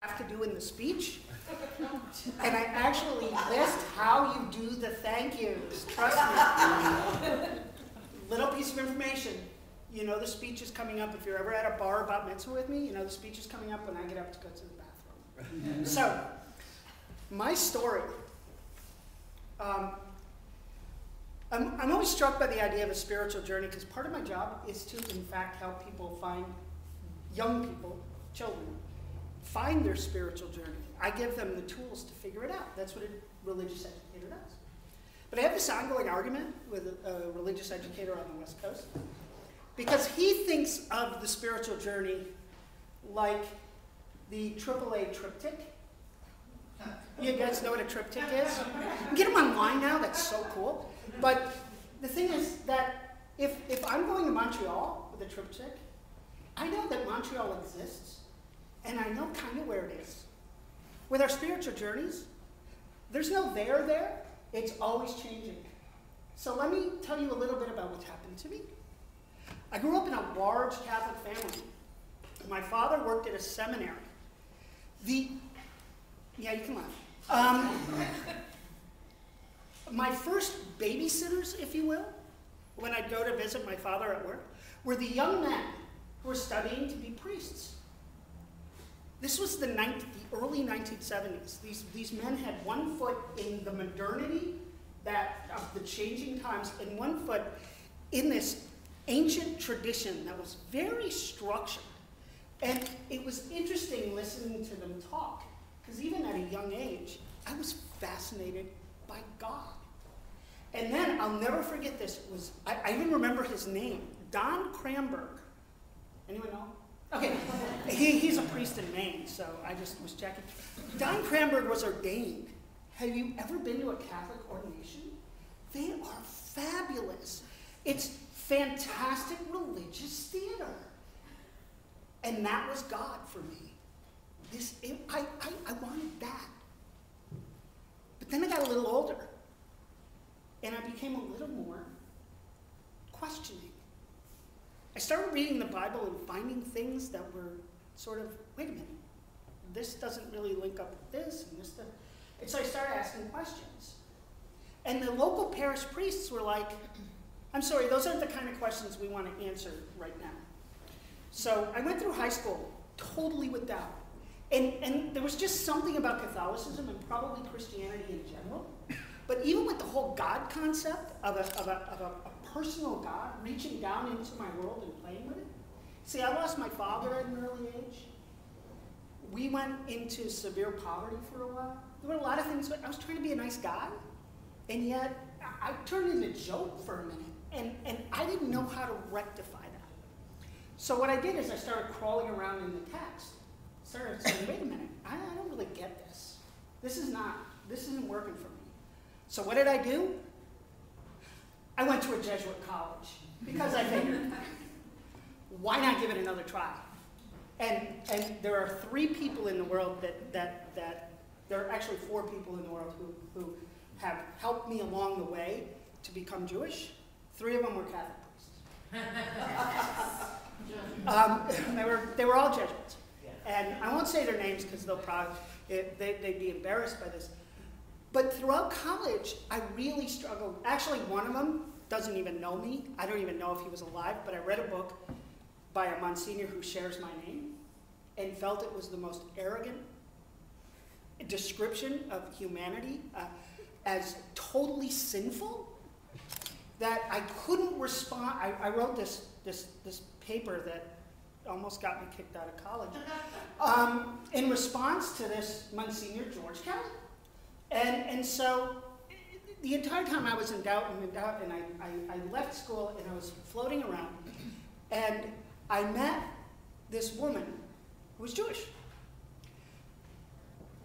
have to do in the speech, and I actually list how you do the thank yous. Trust me. Little piece of information. You know the speech is coming up. If you're ever at a bar about mitzvah with me, you know the speech is coming up when I get up to go to the bathroom. So, my story. I'm always struck by the idea of a spiritual journey because part of my job is to, in fact, help people find, young people, children, find their spiritual journey. I give them the tools to figure it out. That's what a religious educator does. But I have this ongoing argument with a religious educator on the West Coast because he thinks of the spiritual journey like the AAA triptych. You guys know what a triptych is? You can get them online now, that's so cool. But the thing is that if I'm going to Montreal with a triptych, I know that Montreal exists, and I know kind of where it is. With our spiritual journeys, there's no there, it's always changing. So let me tell you a little bit about what's happened to me. I grew up in a large Catholic family. My father worked at a seminary. Yeah, you can laugh. My first babysitters, if you will, when I'd go to visit my father at work, were the young men who were studying to be priests. This was the early 1970s. These men had one foot in the modernity of the changing times and one foot in this ancient tradition that was very structured. And it was interesting listening to them talk, because even at a young age, I was fascinated by God. And then, I'll never forget this, I even remember his name, Don Cranberg. Anyone know? Okay, he's a priest in Maine, so I just was checking. Don Cranberg was ordained. Have you ever been to a Catholic ordination? They are fabulous. It's fantastic religious theater. And that was God for me. I wanted that. But then I got a little older, and I became a little more questioning. I started reading the Bible and finding things that were sort of, wait a minute, this doesn't really link up with this, and this doesn't. And so I started asking questions. And the local parish priests were like, I'm sorry, those aren't the kind of questions we want to answer right now. So I went through high school totally with doubt. And there was just something about Catholicism and probably Christianity in general. But even with the whole God concept of a personal God reaching down into my world and playing with it. See, I lost my father at an early age. We went into severe poverty for a while. There were a lot of things. I was trying to be a nice guy, and yet I turned into a joke for a minute, and I didn't know how to rectify that. So what I did is I started crawling around in the text. Started saying, wait a minute, I don't really get this. This isn't working for me. So what did I do? I went to a Jesuit college because I figured, why not give it another try? And there are 3 people in the world there are actually 4 people in the world who have helped me along the way to become Jewish. 3 of them were Catholic priests. They were all Jesuits. And I won't say their names because they'd be embarrassed by this. But throughout college, I really struggled. Actually, one of them doesn't even know me. I don't even know if he was alive, but I read a book by a Monsignor who shares my name and felt it was the most arrogant description of humanity as totally sinful that I couldn't respond. I wrote this paper that almost got me kicked out of college in response to this Monsignor George Kelley. And so the entire time I was in doubt, and I left school and I was floating around, and I met this woman who was Jewish.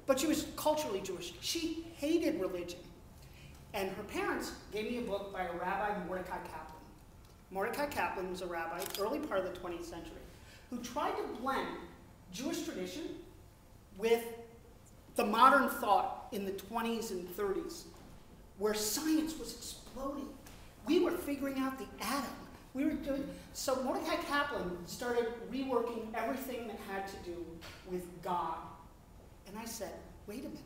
But she was culturally Jewish. She hated religion. And her parents gave me a book by a rabbi, Mordecai Kaplan. Mordecai Kaplan was a rabbi, early part of the 20th century, who tried to blend Jewish tradition with the modern thought in the 20s and 30s, where science was exploding. We were figuring out the atom. So Mordecai Kaplan started reworking everything that had to do with God And I said, wait a minute.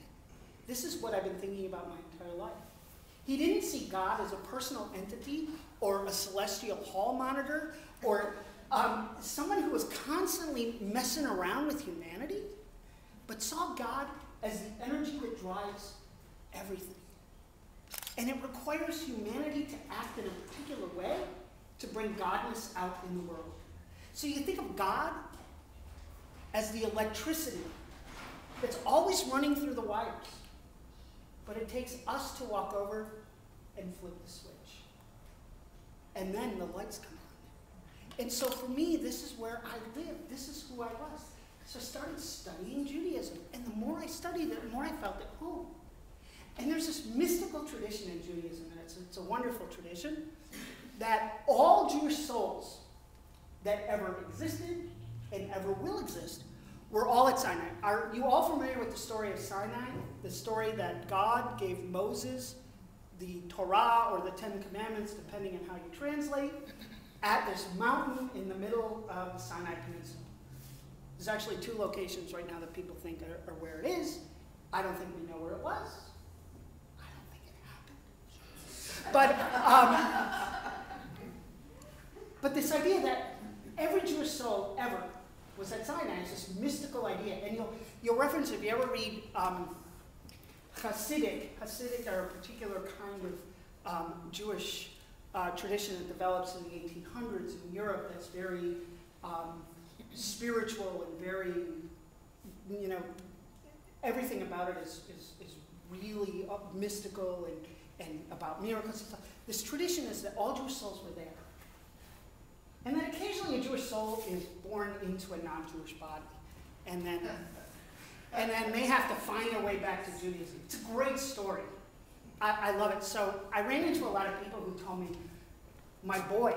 This is what I've been thinking about my entire life. He didn't see God as a personal entity or a celestial hall monitor or someone who was constantly messing around with humanity, but saw God as the energy that drives everything. And it requires humanity to act in a particular way to bring godness out in the world. So you think of God as the electricity that's always running through the wires. But it takes us to walk over and flip the switch. And then the lights come on. And so for me, this is where I lived. This is who I was. So I started studying Judaism. And the more I studied it, the more I felt at home. And there's this mystical tradition in Judaism, and it's a wonderful tradition, that all Jewish souls that ever existed and ever will exist were all at Sinai. Are you all familiar with the story of Sinai? The story that God gave Moses the Torah or the Ten Commandments, depending on how you translate, at this mountain in the middle of the Sinai Peninsula. There's actually 2 locations right now that people think are where it is. I don't think we know where it was. I don't think it happened. But this idea that every Jewish soul ever was at Sinai is this mystical idea. And you'll reference, if you ever read Hasidic are a particular kind of Jewish tradition that develops in the 1800s in Europe that's very spiritual and very, everything about it is really mystical and about miracles and stuff. This tradition is that all Jewish souls were there. And then occasionally a Jewish soul is born into a non-Jewish body. And then they have to find their way back to Judaism. It's a great story. I love it. So I ran into a lot of people who told me, my boy,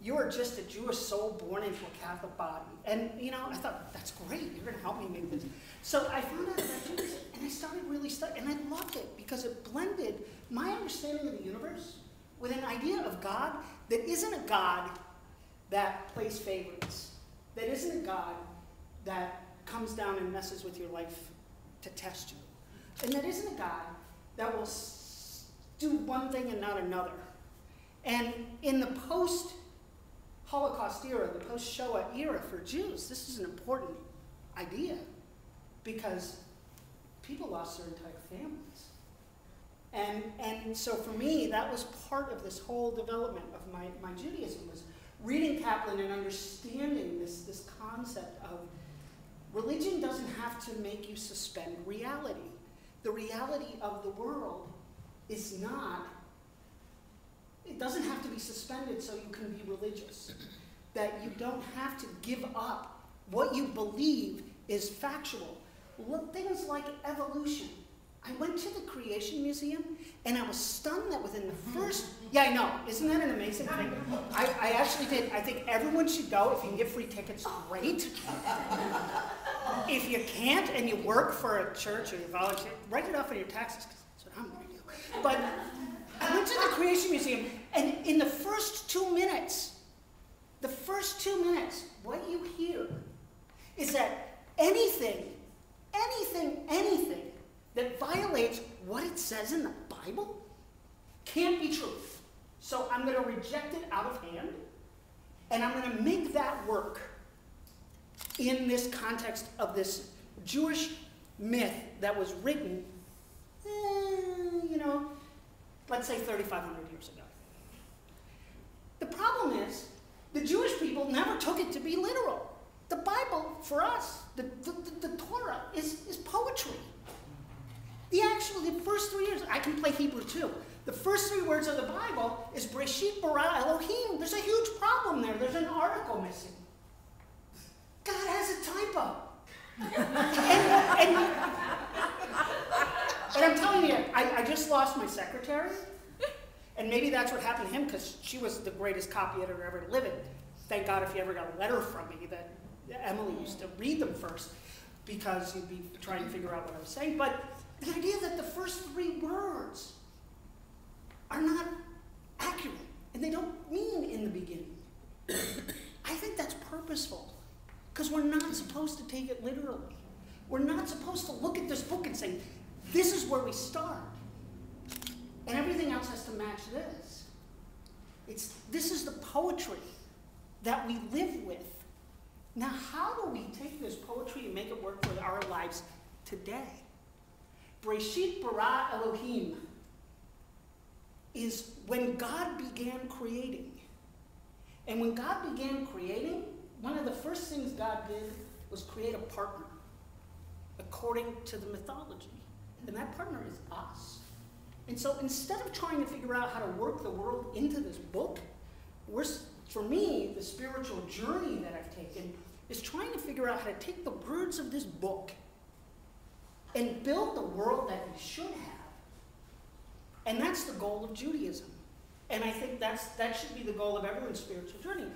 you are just a Jewish soul born into a Catholic body. And, I thought, that's great. You're going to help me make this. So I found out about Judaism, and I started really studying. And I loved it because it blended my understanding of the universe with an idea of God that isn't a God that plays favorites, that isn't a God that comes down and messes with your life to test you, and that isn't a God that will do one thing and not another. And in the post-Holocaust era, the post-Shoah era for Jews, this is an important idea because people lost their entire families. And so for me, that was part of this whole development of my Judaism, was reading Kaplan and understanding this concept of religion doesn't have to make you suspend reality. The reality of the world is not, it doesn't have to be suspended so you can be religious. That you don't have to give up what you believe is factual. Look, things like evolution. I went to the Creation Museum, and I was stunned that within the first, yeah, I know, isn't that an amazing thing? I actually did. I think everyone should go. If you can get free tickets, great. If you can't and you work for a church or you volunteer, write it off on your taxes, because that's what I'm going to do. But I went to the Creation Museum, and in the first 2 minutes, what you hear is that anything that violates what it says in the Bible can't be true. So I'm going to reject it out of hand, and I'm going to make that work in this context of this Jewish myth that was written, let's say 3,500 years ago. The problem is, the Jewish people never took it to be literal. The Bible, for us, the Torah, is poetry. The first 3 years, I can play Hebrew too. The first 3 words of the Bible is Breshit bara Elohim. There's a huge problem there. There's an article missing. God has a typo. and I'm telling you, I just lost my secretary. And maybe that's what happened to him, because she was the greatest copy editor ever to live. And thank God if you ever got a letter from me that Emily used to read them first, because you'd be trying to figure out what I was saying. But the idea that the first 3 words are not accurate, and they don't mean in the beginning. I think that's purposeful, because we're not supposed to take it literally. We're not supposed to look at this book and say, this is where we start. And everything else has to match this. This is the poetry that we live with. Now, how do we take this poetry and make it work for our lives today? Breshit bara Elohim is when God began creating. And when God began creating, one of the first things God did was create a partner, according to the mythology. And that partner is us. And so instead of trying to figure out how to work the world into this book, for me, the spiritual journey that I've taken is trying to figure out how to take the words of this book and build the world that we should have. And that's the goal of Judaism. And I think that should be the goal of everyone's spiritual journey.